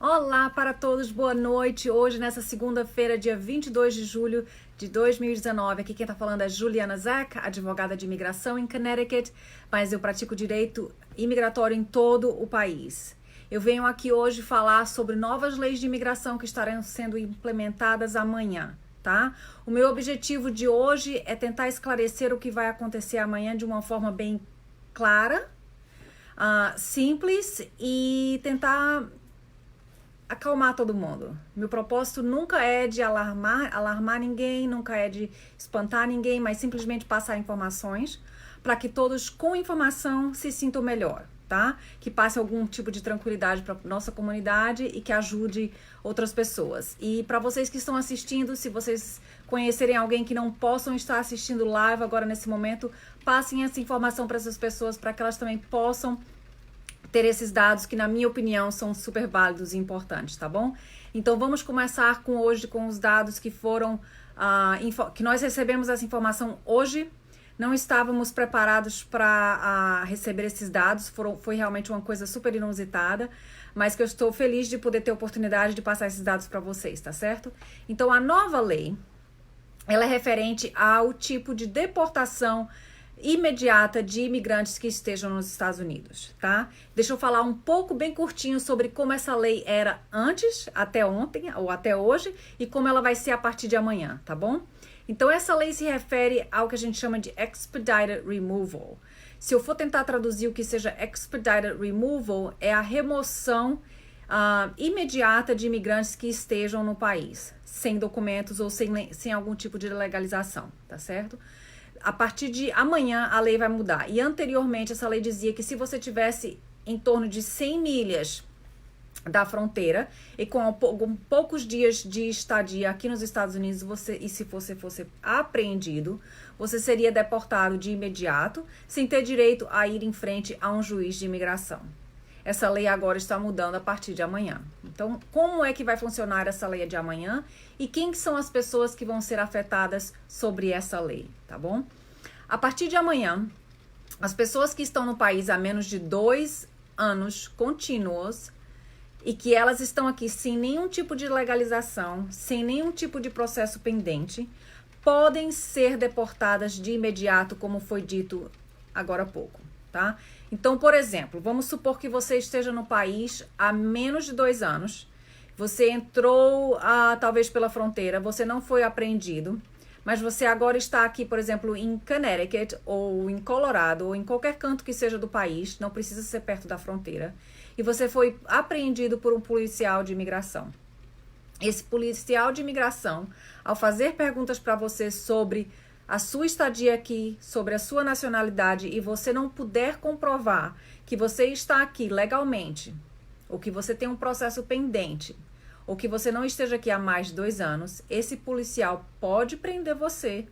Olá para todos, boa noite. Hoje, nessa segunda-feira, dia 22 de julho de 2019, aqui quem está falando é Juliana Zack, advogada de imigração em Connecticut, mas eu pratico direito imigratório em todo o país. Eu venho aqui hoje falar sobre novas leis de imigração que estarão sendo implementadas amanhã, tá? O meu objetivo de hoje é tentar esclarecer o que vai acontecer amanhã de uma forma bem clara, simples e tentar acalmar todo mundo. Meu propósito nunca é de alarmar ninguém, nunca é de espantar ninguém, mas simplesmente passar informações para que todos com informação se sintam melhor, tá? Que passe algum tipo de tranquilidade para nossa comunidade e que ajude outras pessoas. E para vocês que estão assistindo, se vocês conhecerem alguém que não possam estar assistindo live agora nesse momento, passem essa informação para essas pessoas para que elas também possam ter esses dados que, na minha opinião, são super válidos e importantes, tá bom? Então, vamos começar hoje com os dados que foram, que nós recebemos essa informação hoje. Não estávamos preparados para receber esses dados, foi realmente uma coisa super inusitada, mas que eu estou feliz de poder ter a oportunidade de passar esses dados para vocês, tá certo? Então, a nova lei, ela é referente ao tipo de deportação imediata de imigrantes que estejam nos Estados Unidos, tá? Deixa eu falar um pouco bem curtinho sobre como essa lei era antes, até ontem ou até hoje, e como ela vai ser a partir de amanhã, tá bom? Então essa lei se refere ao que a gente chama de expedited removal. Se eu for tentar traduzir o que seja expedited removal, é a remoção imediata de imigrantes que estejam no país, sem documentos ou sem algum tipo de legalização, tá certo? A partir de amanhã a lei vai mudar. E anteriormente essa lei dizia que se você tivesse em torno de 100 milhas da fronteira e com poucos dias de estadia aqui nos Estados Unidos, se você fosse apreendido, você seria deportado de imediato, sem ter direito a ir em frente a um juiz de imigração. Essa lei agora está mudando a partir de amanhã. Então, como é que vai funcionar essa lei de amanhã? E quem são as pessoas que vão ser afetadas sobre essa lei, tá bom? A partir de amanhã, as pessoas que estão no país há menos de 2 anos contínuos e que elas estão aqui sem nenhum tipo de legalização, sem nenhum tipo de processo pendente, podem ser deportadas de imediato, como foi dito agora há pouco, tá? Então, por exemplo, vamos supor que você esteja no país há menos de 2 anos, você entrou talvez pela fronteira, você não foi apreendido, mas você agora está aqui, por exemplo, em Connecticut ou em Colorado ou em qualquer canto que seja do país, não precisa ser perto da fronteira, e você foi apreendido por um policial de imigração. Esse policial de imigração, ao fazer perguntas para você sobre a sua estadia aqui, sobre a sua nacionalidade, e você não puder comprovar que você está aqui legalmente, ou que você tem um processo pendente, ou que você não esteja aqui há mais de 2 anos, esse policial pode prender você,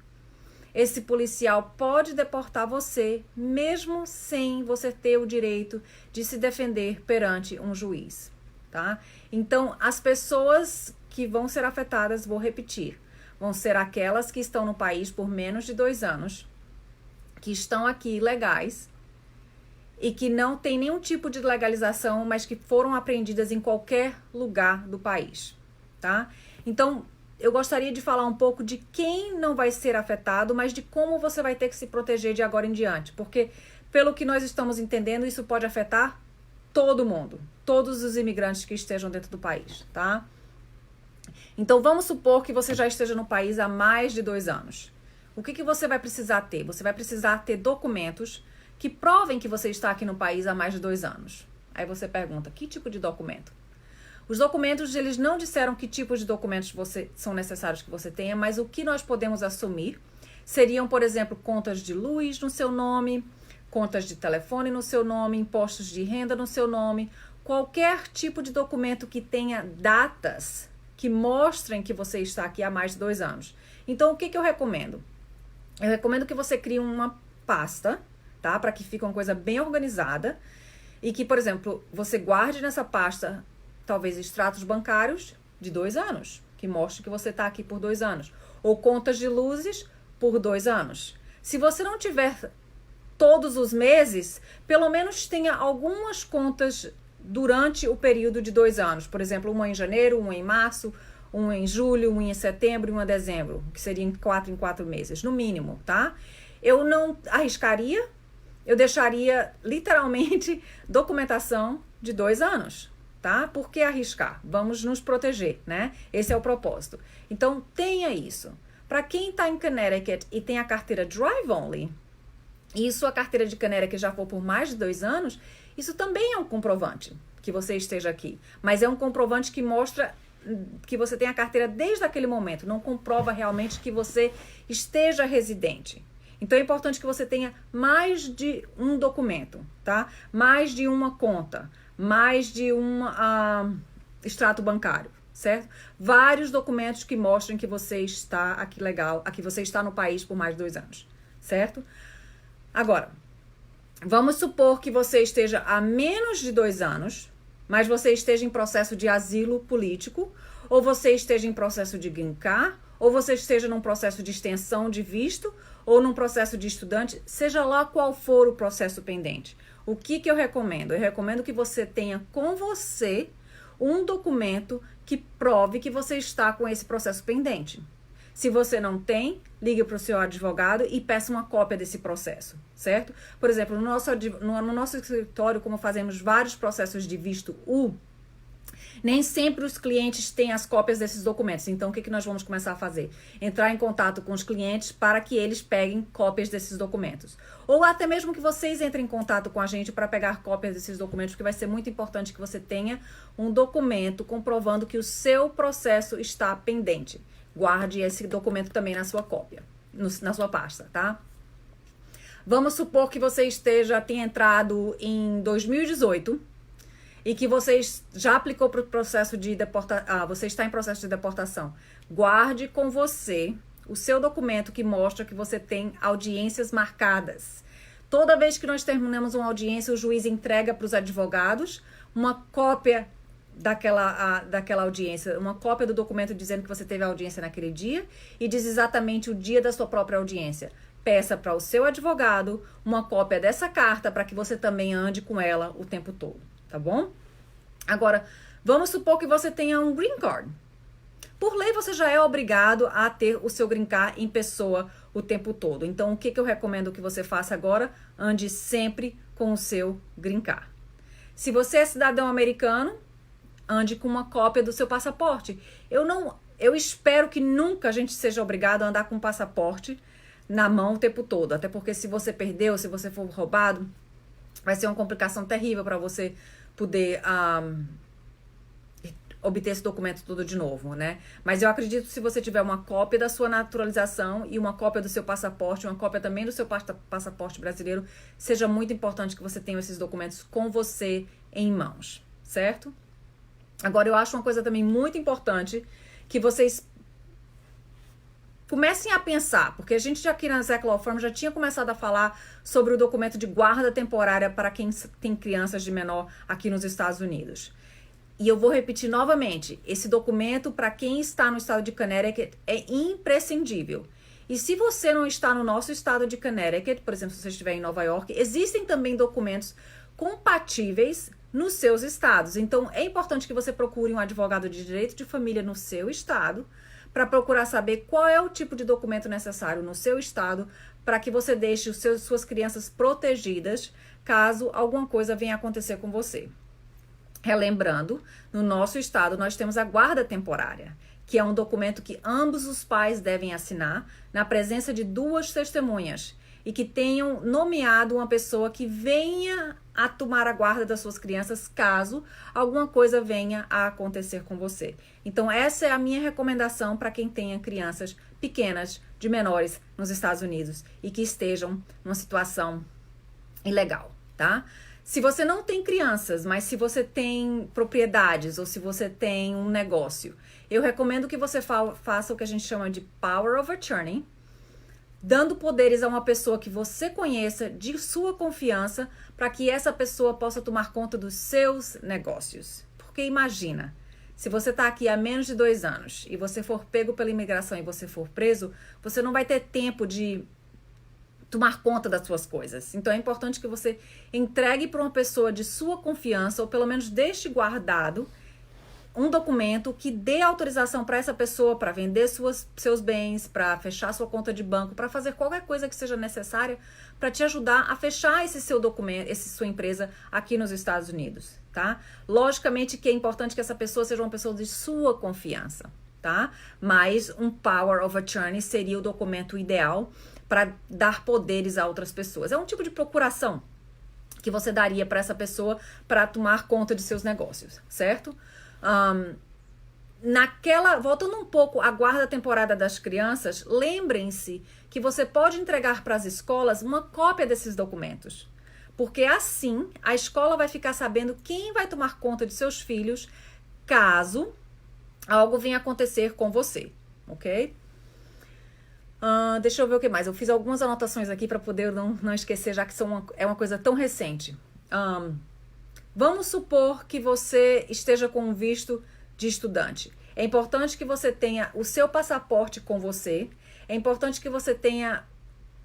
esse policial pode deportar você, mesmo sem você ter o direito de se defender perante um juiz, tá? Então, as pessoas que vão ser afetadas, vou repetir, vão ser aquelas que estão no país por menos de 2 anos, que estão aqui legais e que não tem nenhum tipo de legalização, mas que foram apreendidas em qualquer lugar do país, tá? Então, eu gostaria de falar um pouco de quem não vai ser afetado, mas de como você vai ter que se proteger de agora em diante, porque pelo que nós estamos entendendo, isso pode afetar todo mundo, todos os imigrantes que estejam dentro do país, tá? Então, vamos supor que você já esteja no país há mais de 2 anos. O que você vai precisar ter? Você vai precisar ter documentos que provem que você está aqui no país há mais de 2 anos. Aí você pergunta, que tipo de documento? Os documentos, eles não disseram que tipos de documentos são necessários que você tenha, mas o que nós podemos assumir seriam, por exemplo, contas de luz no seu nome, contas de telefone no seu nome, impostos de renda no seu nome, qualquer tipo de documento que tenha datas que mostrem que você está aqui há mais de 2 anos. Então, o que eu recomendo? Eu recomendo que você crie uma pasta, tá? Para que fique uma coisa bem organizada e que, por exemplo, você guarde nessa pasta talvez extratos bancários de 2 anos, que mostre que você está aqui por 2 anos, ou contas de luzes por 2 anos. Se você não tiver todos os meses, pelo menos tenha algumas contas durante o período de 2 anos. Por exemplo, uma em janeiro, uma em março, uma em julho, uma em setembro e uma em dezembro, que seria em 4 meses, no mínimo, tá? Eu não arriscaria, eu deixaria literalmente documentação de 2 anos, tá? Por que arriscar? Vamos nos proteger, né? Esse é o propósito. Então, tenha isso. Para quem está em Connecticut e tem a carteira Drive Only, e sua carteira de Connecticut já for por mais de 2 anos, isso também é um comprovante que você esteja aqui. Mas é um comprovante que mostra que você tem a carteira desde aquele momento. Não comprova realmente que você esteja residente. Então é importante que você tenha mais de um documento, tá? Mais de uma conta, mais de um extrato bancário, certo? Vários documentos que mostrem que você está aqui legal, aqui você está no país por mais de 2 anos, certo? Agora, vamos supor que você esteja há menos de 2 anos, mas você esteja em processo de asilo político, ou você esteja em processo de green card, ou você esteja num processo de extensão de visto, ou num processo de estudante, seja lá qual for o processo pendente. O que eu recomendo? Eu recomendo que você tenha com você um documento que prove que você está com esse processo pendente. Se você não tem, ligue para o seu advogado e peça uma cópia desse processo, certo? Por exemplo, no nosso escritório, como fazemos vários processos de visto U, nem sempre os clientes têm as cópias desses documentos. Então, o que nós vamos começar a fazer? Entrar em contato com os clientes para que eles peguem cópias desses documentos. Ou até mesmo que vocês entrem em contato com a gente para pegar cópias desses documentos, porque vai ser muito importante que você tenha um documento comprovando que o seu processo está pendente. Guarde esse documento também na sua cópia, na sua pasta, tá? Vamos supor que você tenha entrado em 2018 e que você já aplicou para o processo de deportação, você está em processo de deportação. Guarde com você o seu documento que mostra que você tem audiências marcadas. Toda vez que nós terminamos uma audiência, o juiz entrega para os advogados uma cópia daquela audiência, uma cópia do documento dizendo que você teve a audiência naquele dia e diz exatamente o dia da sua própria audiência. Peça para o seu advogado uma cópia dessa carta para que você também ande com ela o tempo todo, tá bom? Agora, vamos supor que você tenha um green card. Por lei, você já é obrigado a ter o seu green card em pessoa o tempo todo. Então, o que eu recomendo que você faça agora? Ande sempre com o seu green card. Se você é cidadão americano, ande com uma cópia do seu passaporte. Eu espero que nunca a gente seja obrigado a andar com o passaporte na mão o tempo todo. Até porque se você perdeu, se você for roubado, vai ser uma complicação terrível para você poder obter esse documento tudo de novo, né? Mas eu acredito que se você tiver uma cópia da sua naturalização e uma cópia do seu passaporte, uma cópia também do seu passaporte brasileiro, seja muito importante que você tenha esses documentos com você em mãos, certo? Agora, eu acho uma coisa também muito importante que vocês comecem a pensar, porque a gente já aqui na Zack Law Firm já tinha começado a falar sobre o documento de guarda temporária para quem tem crianças de menor aqui nos Estados Unidos. E eu vou repetir novamente, esse documento para quem está no estado de Connecticut é imprescindível. E se você não está no nosso estado de Connecticut, por exemplo, se você estiver em Nova York, existem também documentos compatíveis nos seus estados. Então, é importante que você procure um advogado de direito de família no seu estado para procurar saber qual é o tipo de documento necessário no seu estado para que você deixe suas crianças protegidas caso alguma coisa venha acontecer com você. Relembrando, no nosso estado nós temos a guarda temporária, que é um documento que ambos os pais devem assinar na presença de 2 testemunhas e que tenham nomeado uma pessoa que venha a tomar a guarda das suas crianças caso alguma coisa venha a acontecer com você. Então, essa é a minha recomendação para quem tenha crianças pequenas, de menores, nos Estados Unidos e que estejam numa situação ilegal, tá? Se você não tem crianças, mas se você tem propriedades ou se você tem um negócio, eu recomendo que você faça o que a gente chama de Power of Attorney, dando poderes a uma pessoa que você conheça, de sua confiança, para que essa pessoa possa tomar conta dos seus negócios. Porque imagina, se você está aqui há menos de 2 anos e você for pego pela imigração e você for preso, você não vai ter tempo de tomar conta das suas coisas. Então é importante que você entregue para uma pessoa de sua confiança, ou pelo menos deixe guardado um documento que dê autorização para essa pessoa para vender seus bens, para fechar sua conta de banco, para fazer qualquer coisa que seja necessária para te ajudar a fechar esse seu documento, sua empresa aqui nos Estados Unidos, tá? Logicamente que é importante que essa pessoa seja uma pessoa de sua confiança, tá? Mas um Power of Attorney seria o documento ideal para dar poderes a outras pessoas. É um tipo de procuração que você daria para essa pessoa para tomar conta de seus negócios, certo? Voltando um pouco à guarda temporária das crianças, lembrem-se que você pode entregar para as escolas uma cópia desses documentos, porque assim a escola vai ficar sabendo quem vai tomar conta de seus filhos caso algo venha acontecer com você, ok? Deixa eu ver o que mais. Eu fiz algumas anotações aqui para poder não esquecer, já que é uma coisa tão recente. Vamos supor que você esteja com um visto de estudante. É importante que você tenha o seu passaporte com você. É importante que você tenha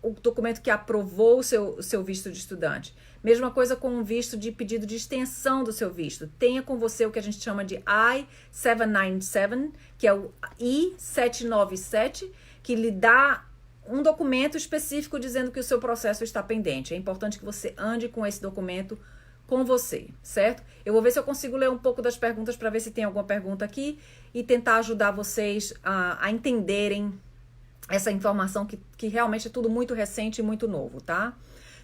o documento que aprovou o seu visto de estudante. Mesma coisa com um visto de pedido de extensão do seu visto. Tenha com você o que a gente chama de I-797, que é o I-797, que lhe dá um documento específico dizendo que o seu processo está pendente. É importante que você ande com esse documento com você, certo? Eu vou ver se eu consigo ler um pouco das perguntas para ver se tem alguma pergunta aqui e tentar ajudar vocês a entenderem essa informação que realmente é tudo muito recente e muito novo, tá?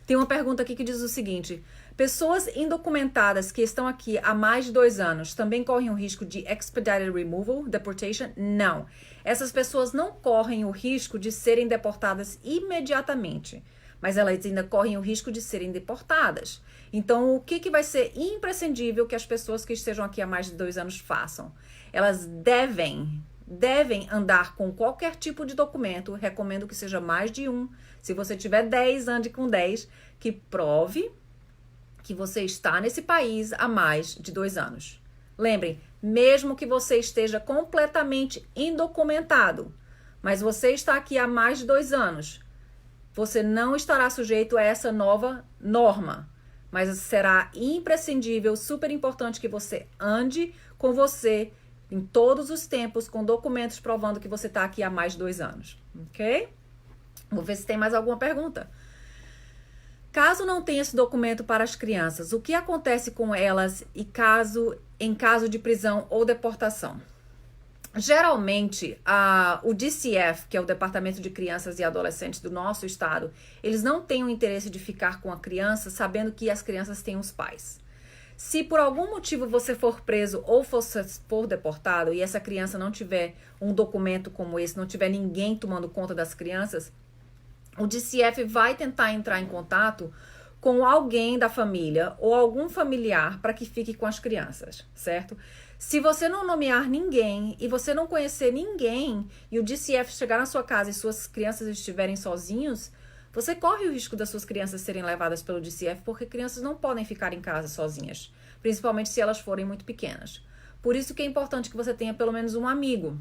Tem uma pergunta aqui que diz o seguinte: pessoas indocumentadas que estão aqui há mais de 2 anos também correm o risco de expedited removal, deportation? Não. Essas pessoas não correm o risco de serem deportadas imediatamente, mas elas ainda correm o risco de serem deportadas. Então, o que vai ser imprescindível que as pessoas que estejam aqui há mais de 2 anos façam? Elas devem andar com qualquer tipo de documento, recomendo que seja mais de um. Se você tiver 10, ande com 10, que prove que você está nesse país há mais de 2 anos. Lembrem, mesmo que você esteja completamente indocumentado, mas você está aqui há mais de 2 anos, você não estará sujeito a essa nova norma. Mas será imprescindível, super importante que você ande com você em todos os tempos com documentos provando que você está aqui há mais de 2 anos, ok? Vou ver se tem mais alguma pergunta. Caso não tenha esse documento para as crianças, o que acontece com elas em caso de prisão ou deportação? Geralmente, o DCF, que é o Departamento de Crianças e Adolescentes do nosso estado, eles não têm o interesse de ficar com a criança sabendo que as crianças têm os pais. Se por algum motivo você for preso ou for deportado e essa criança não tiver um documento como esse, não tiver ninguém tomando conta das crianças, o DCF vai tentar entrar em contato com alguém da família ou algum familiar para que fique com as crianças, certo? Se você não nomear ninguém e você não conhecer ninguém e o DCF chegar na sua casa e suas crianças estiverem sozinhos, você corre o risco das suas crianças serem levadas pelo DCF, porque crianças não podem ficar em casa sozinhas, principalmente se elas forem muito pequenas. Por isso que é importante que você tenha pelo menos um amigo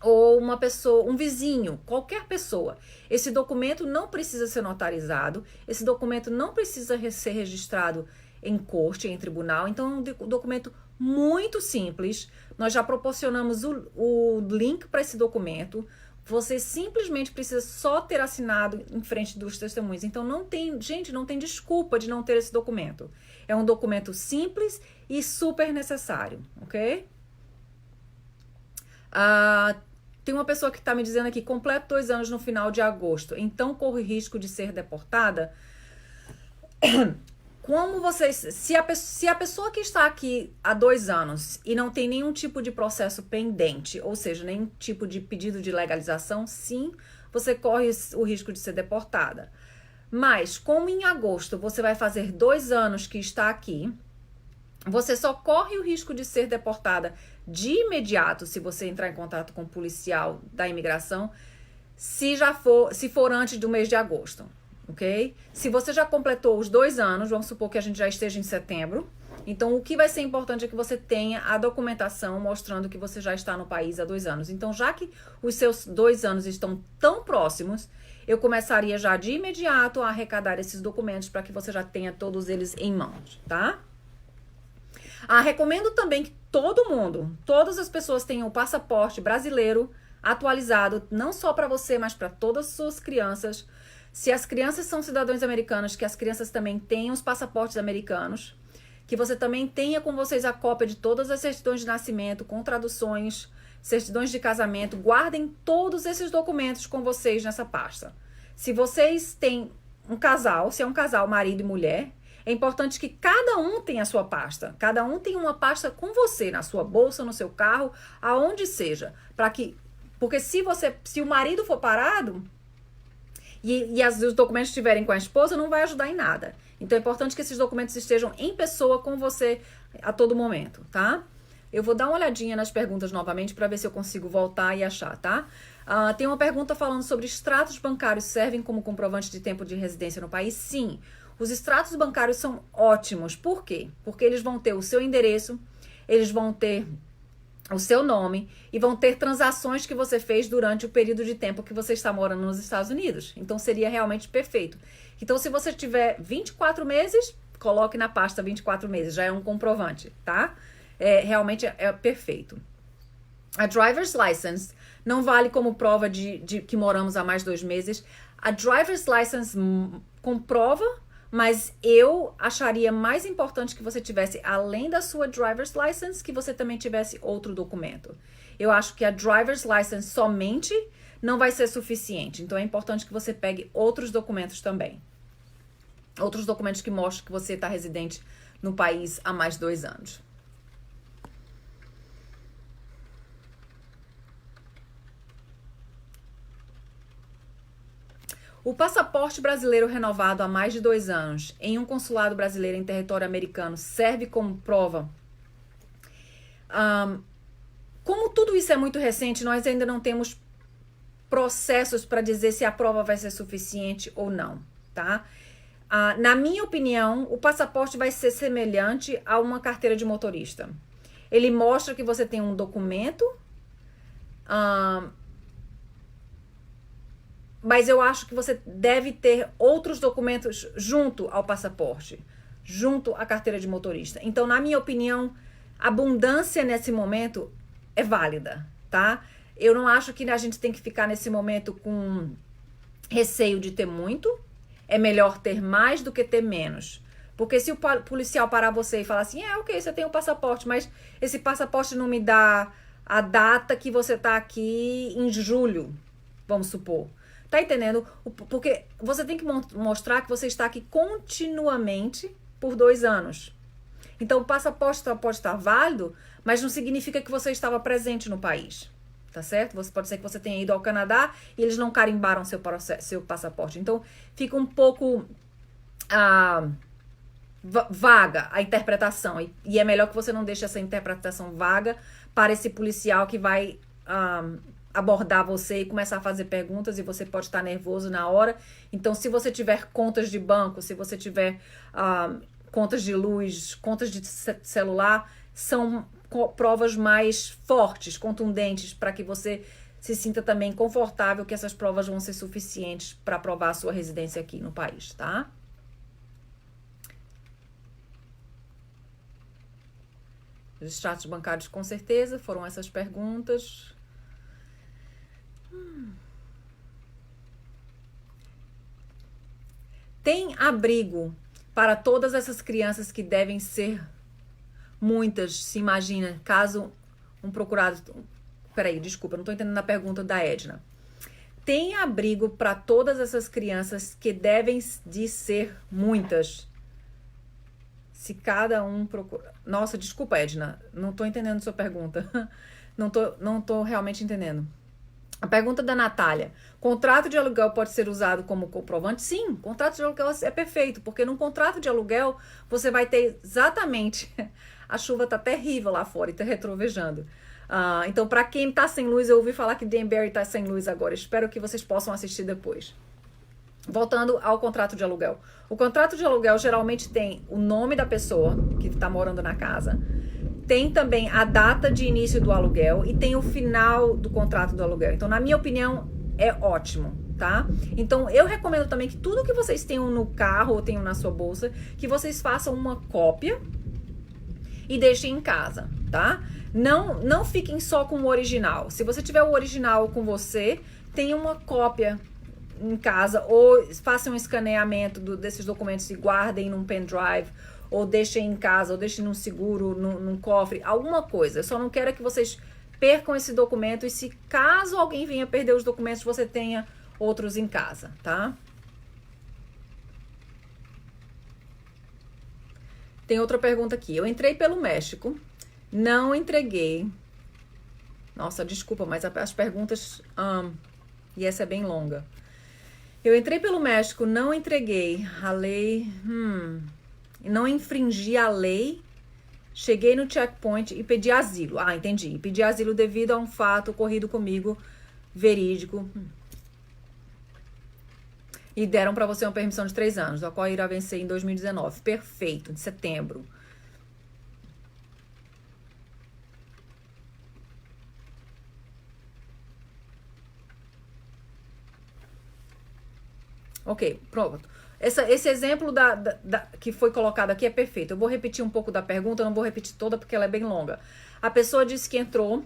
ou uma pessoa, um vizinho, qualquer pessoa. Esse documento não precisa ser notarizado, esse documento não precisa ser registrado em corte, em tribunal, então é um documento muito simples. Nós já proporcionamos o link para esse documento. Você simplesmente precisa só ter assinado em frente dos testemunhos. Então não tem desculpa de não ter esse documento. É um documento simples e super necessário, ok? Tem uma pessoa que está me dizendo aqui, completo 2 anos no final de agosto, então corre risco de ser deportada? Se a pessoa que está aqui há 2 anos e não tem nenhum tipo de processo pendente, ou seja, nenhum tipo de pedido de legalização, sim, você corre o risco de ser deportada. Mas, como em agosto você vai fazer 2 anos que está aqui, você só corre o risco de ser deportada de imediato se você entrar em contato com o policial da imigração, se for antes do mês de agosto. Ok? Se você já completou os 2 anos, vamos supor que a gente já esteja em setembro, Então, o que vai ser importante é que você tenha a documentação mostrando que você já está no país há 2 anos. Então, já que os seus 2 anos estão tão próximos, eu começaria já de imediato a arrecadar esses documentos para que você já tenha todos eles em mãos, tá? Recomendo também que todo mundo, todas as pessoas tenham o passaporte brasileiro atualizado, não só para você, mas para todas as suas crianças. Se as crianças são cidadãos americanos, que as crianças também tenham os passaportes americanos, que você também tenha com vocês a cópia de todas as certidões de nascimento, com traduções, certidões de casamento. Guardem todos esses documentos com vocês nessa pasta. Se vocês têm um casal, se é um casal, marido e mulher, é importante que cada um tenha a sua pasta. Cada um tenha uma pasta com você, na sua bolsa, no seu carro, aonde seja. Porque se o marido for parado e os documentos estiverem com a esposa, não vai ajudar em nada. Então é importante que esses documentos estejam em pessoa com você a todo momento, tá? Eu vou dar uma olhadinha nas perguntas novamente para ver se eu consigo voltar e achar, tá? Tem uma pergunta falando sobre extratos bancários servem como comprovante de tempo de residência no país? Sim, os extratos bancários são ótimos. Por quê? Porque eles vão ter o seu endereço, eles vão ter o seu nome e vão ter transações que você fez durante o período de tempo que você está morando nos Estados Unidos. Então, seria realmente perfeito. Então, se você tiver 24 meses, coloque na pasta 24 meses. Já é um comprovante, tá? Realmente é perfeito. A driver's license não vale como prova de que moramos há mais de 2 meses. A driver's license comprova, mas eu acharia mais importante que você tivesse, além da sua driver's license, que você também tivesse outro documento. Eu acho que a driver's license somente não vai ser suficiente. Então, é importante que você pegue outros documentos também. Outros documentos que mostrem que você está residente no país há mais de 2 anos. O passaporte brasileiro renovado há mais de 2 anos em um consulado brasileiro em território americano serve como prova? Como tudo isso é muito recente, nós ainda não temos processos para dizer se a prova vai ser suficiente ou não, tá? Na minha opinião, o passaporte vai ser semelhante a uma carteira de motorista. Ele mostra que você tem um documento, mas eu acho que você deve ter outros documentos junto ao passaporte, junto à carteira de motorista. Então, na minha opinião, a abundância nesse momento é válida, tá? Eu não acho que a gente tem que ficar nesse momento com receio de ter muito. É melhor ter mais do que ter menos. Porque se o policial parar você e falar assim, ok, você tem um passaporte, mas esse passaporte não me dá a data que você tá aqui em julho, vamos supor. Tá entendendo? Porque você tem que mostrar que você está aqui continuamente por 2 anos. Então, o passaporte pode estar válido, mas não significa que você estava presente no país. Tá certo? Pode ser que você tenha ido ao Canadá e eles não carimbaram seu passaporte. Então, fica um pouco vaga a interpretação. E é melhor que você não deixe essa interpretação vaga para esse policial que vai abordar você e começar a fazer perguntas e você pode estar nervoso na hora. Então, se você tiver contas de banco, se você tiver contas de luz, contas de celular, são provas mais fortes, contundentes, para que você se sinta também confortável que essas provas vão ser suficientes para provar a sua residência aqui no país, tá? Os extratos bancários, com certeza, foram essas perguntas. Tem abrigo para todas essas crianças que devem ser muitas, se imagina, caso um procurado... Peraí, desculpa, não estou entendendo a pergunta da Edna. Tem abrigo para todas essas crianças que devem de ser muitas, se cada um procura... Nossa, desculpa, Edna, não estou entendendo a sua pergunta. Não tô realmente entendendo. A pergunta da Natália. Contrato de aluguel pode ser usado como comprovante? Sim, contrato de aluguel é perfeito, porque num contrato de aluguel você vai ter exatamente... A chuva tá terrível lá fora e tá retrovejando. Então, para quem tá sem luz, eu ouvi falar que Danbury tá sem luz agora. Espero que vocês possam assistir depois. Voltando ao contrato de aluguel. O contrato de aluguel geralmente tem o nome da pessoa que está morando na casa, tem também a data de início do aluguel e tem o final do contrato do aluguel. Então, na minha opinião, é ótimo, tá? Então, eu recomendo também que tudo que vocês tenham no carro ou tenham na sua bolsa, que vocês façam uma cópia e deixem em casa, tá? Não fiquem só com o original. Se você tiver o original com você, tenha uma cópia em casa ou façam um escaneamento desses documentos e guardem num pendrive ou deixem em casa ou deixem num seguro, num cofre, alguma coisa. Eu só não quero que vocês percam esse documento e se caso alguém venha perder os documentos, você tenha outros em casa, tá? Tem outra pergunta aqui. Eu entrei pelo México, não entreguei. Nossa, desculpa, mas as perguntas... e essa é bem longa. Eu entrei pelo México, não entreguei a lei... não infringi a lei, cheguei no checkpoint e pedi asilo. Ah, entendi. Pedi asilo devido a um fato ocorrido comigo, verídico. E deram para você uma permissão de 3 anos, a qual irá vencer em 2019. Perfeito, em setembro. Ok, pronto. Esse exemplo que foi colocado aqui é perfeito. Eu vou repetir um pouco da pergunta, eu não vou repetir toda porque ela é bem longa. A pessoa disse que entrou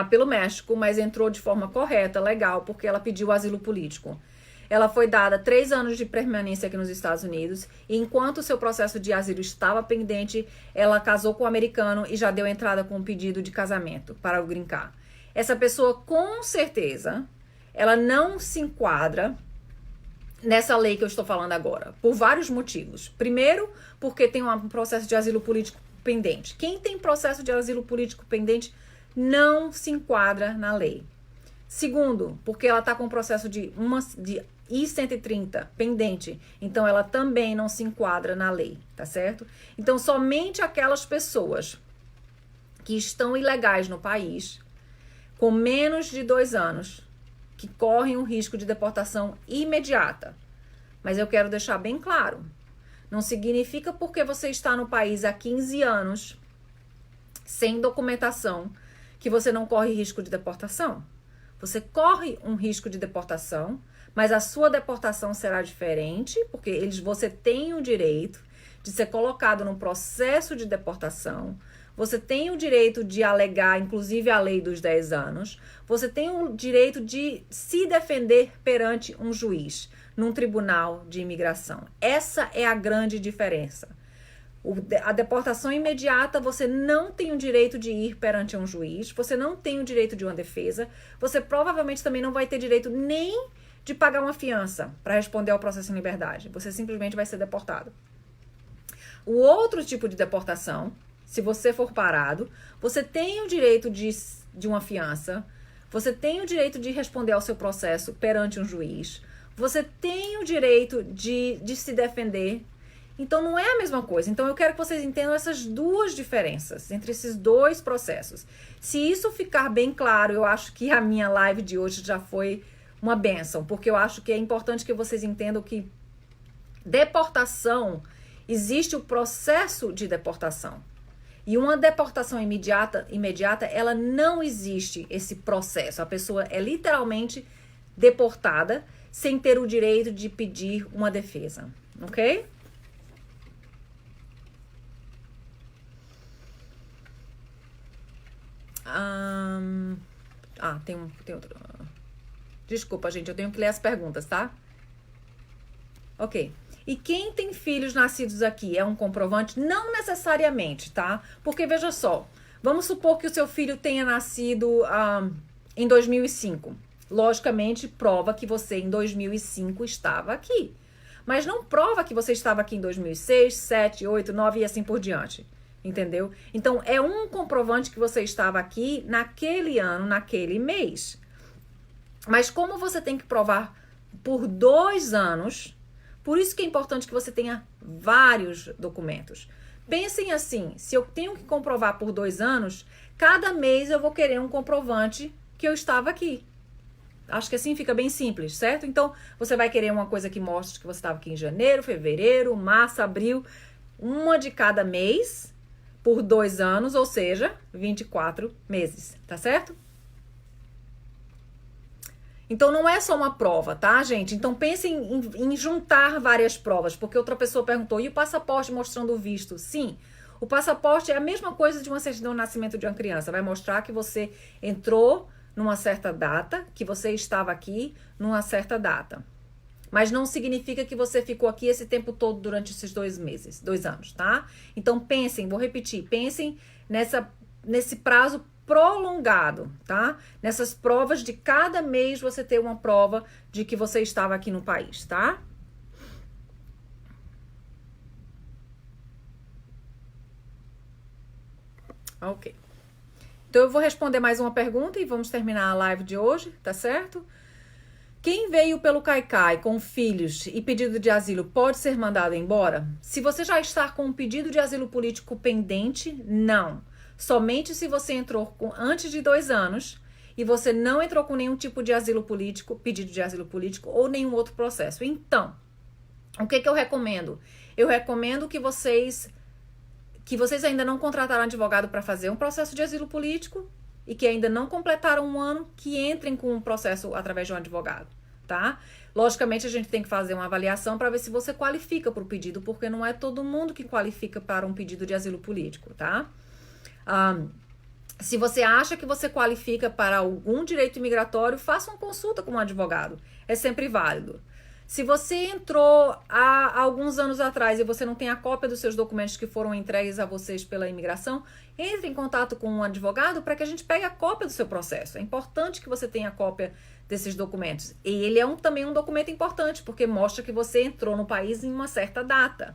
pelo México, mas entrou de forma correta, legal, porque ela pediu asilo político. Ela foi dada 3 anos de permanência aqui nos Estados Unidos, e enquanto o seu processo de asilo estava pendente, ela casou com um americano e já deu entrada com um pedido de casamento para o green card. Essa pessoa, com certeza, ela não se enquadra nessa lei que eu estou falando agora, por vários motivos. Primeiro, porque tem um processo de asilo político pendente. Quem tem processo de asilo político pendente não se enquadra na lei. Segundo, porque ela está com um processo de I-130 pendente, então ela também não se enquadra na lei, tá certo? Então, somente aquelas pessoas que estão ilegais no país, com menos de 2 anos, que correm o risco de deportação imediata. Mas eu quero deixar bem claro, não significa porque você está no país há 15 anos, sem documentação, que você não corre risco de deportação. Você corre um risco de deportação, mas a sua deportação será diferente, porque você tem o direito de ser colocado num processo de deportação, você tem o direito de alegar, inclusive a lei dos 10 anos, você tem o direito de se defender perante um juiz, num tribunal de imigração. Essa é a grande diferença. A deportação imediata, você não tem o direito de ir perante um juiz, você não tem o direito de uma defesa, você provavelmente também não vai ter direito nem de pagar uma fiança para responder ao processo em liberdade. Você simplesmente vai ser deportado. O outro tipo de deportação, se você for parado, você tem o direito de uma fiança, você tem o direito de responder ao seu processo perante um juiz, você tem o direito de se defender. Então, não é a mesma coisa. Então, eu quero que vocês entendam essas duas diferenças entre esses dois processos. Se isso ficar bem claro, eu acho que a minha live de hoje já foi uma bênção, porque eu acho que é importante que vocês entendam que deportação, existe o processo de deportação. E uma deportação imediata, ela não existe esse processo. A pessoa é literalmente deportada sem ter o direito de pedir uma defesa, ok? Tem outro. Desculpa, gente, eu tenho que ler as perguntas, tá? Ok. E quem tem filhos nascidos aqui é um comprovante? Não necessariamente, tá? Porque, veja só, vamos supor que o seu filho tenha nascido em 2005. Logicamente, prova que você em 2005 estava aqui. Mas não prova que você estava aqui em 2006, 7, 8, 9 e assim por diante. Entendeu? Então, é um comprovante que você estava aqui naquele ano, naquele mês. Mas como você tem que provar por 2 anos, por isso que é importante que você tenha vários documentos. Pensem assim, se eu tenho que comprovar por 2 anos, cada mês eu vou querer um comprovante que eu estava aqui. Acho que assim fica bem simples, certo? Então, você vai querer uma coisa que mostre que você estava aqui em janeiro, fevereiro, março, abril, uma de cada mês, por 2 anos, ou seja, 24 meses, tá certo? Então, não é só uma prova, tá, gente? Então, pensem em juntar várias provas, porque outra pessoa perguntou, e o passaporte mostrando o visto? Sim, o passaporte é a mesma coisa de uma certidão de nascimento de uma criança. Vai mostrar que você entrou numa certa data, que você estava aqui numa certa data. Mas não significa que você ficou aqui esse tempo todo durante esses 2 anos, tá? Então, pensem, vou repetir, pensem nesse prazo prolongado, tá? Nessas provas de cada mês você ter uma prova de que você estava aqui no país, tá? Ok. Então eu vou responder mais uma pergunta e vamos terminar a live de hoje, tá certo? Quem veio pelo Caicai com filhos e pedido de asilo pode ser mandado embora? Se você já está com um pedido de asilo político pendente, não. Somente se você entrou antes de 2 anos e você não entrou com nenhum tipo de asilo político, pedido de asilo político ou nenhum outro processo. Então, o que eu recomendo? Eu recomendo que vocês ainda não contrataram advogado para fazer um processo de asilo político e que ainda não completaram 1 ano, que entrem com um processo através de um advogado, tá? Logicamente, a gente tem que fazer uma avaliação para ver se você qualifica para o pedido, porque não é todo mundo que qualifica para um pedido de asilo político, tá? Se você acha que você qualifica para algum direito imigratório, faça uma consulta com um advogado. É sempre válido. Se você entrou há alguns anos atrás e você não tem a cópia dos seus documentos que foram entregues a vocês pela imigração, entre em contato com um advogado para que a gente pegue a cópia do seu processo. É importante que você tenha a cópia desses documentos. E ele é também um documento importante, porque mostra que você entrou no país em uma certa data,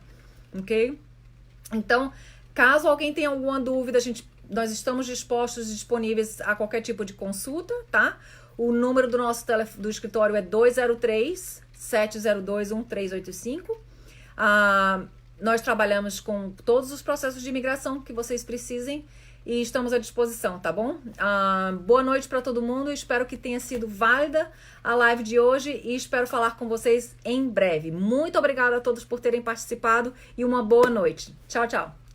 ok? Então, caso alguém tenha alguma dúvida, nós estamos disponíveis a qualquer tipo de consulta, tá? O número do nosso do escritório é 203-702-1385. Nós trabalhamos com todos os processos de imigração que vocês precisem e estamos à disposição, tá bom? Boa noite para todo mundo, espero que tenha sido válida a live de hoje e espero falar com vocês em breve. Muito obrigada a todos por terem participado e uma boa noite. Tchau, tchau.